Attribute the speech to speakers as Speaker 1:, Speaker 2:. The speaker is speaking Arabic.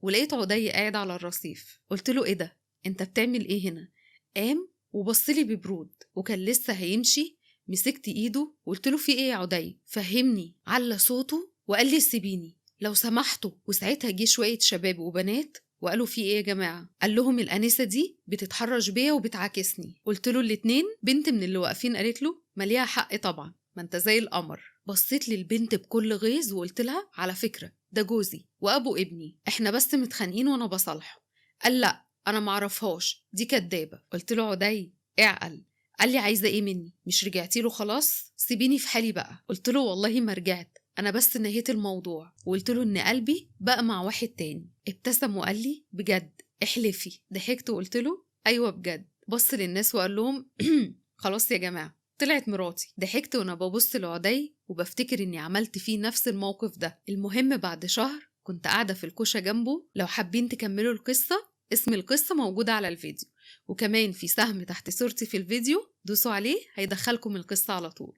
Speaker 1: ولقيت عدي قاعد على الرصيف. قلت له ايه ده؟ انت بتعمل ايه هنا؟ قام وبصلي ببرود وكان لسه هيمشي. مسكت ايده وقلت له في ايه يا عدي؟ فهمني. على صوته وقال لي سيبيني لو سمحتوا. وساعتها جه شوية شباب وبنات وقالوا في ايه يا جماعة؟ قال لهم الأنسة دي بتتحرش بيا وبتعاكسني. قلت له الاتنين؟ بنت من اللي واقفين قالت له ما ليها حق طبعا، ما انت زي القمر. بصيت للبنت بكل غيظ وقلت لها على فكرة ده جوزي وأبو ابني، احنا بس متخانقين وانا بصالحه. قال لا انا معرفهاش، دي كدابة. قلت له عدي اعقل. قال لي عايزة ايه مني؟ مش رجعتي له خلاص؟ سيبيني في حالي بقى. قلت له والله ما رجعت، انا بس نهيت الموضوع وقلت له ان قلبي بقى مع واحد تاني. ابتسم وقال لي بجد؟ احلفي. ضحكت وقلت له ايوه بجد. بص للناس وقال لهم خلاص يا جماعة طلعت مراتي. ضحكت وانا ببص لعدي وبفتكر اني عملت فيه نفس الموقف ده. المهم بعد شهر كنت قاعدة في الكوشة جنبه. لو حابين تكملوا القصة، اسم القصة موجودة على الفيديو، وكمان في سهم تحت صورتي في الفيديو، دوسوا عليه هيدخلكم القصة على طول.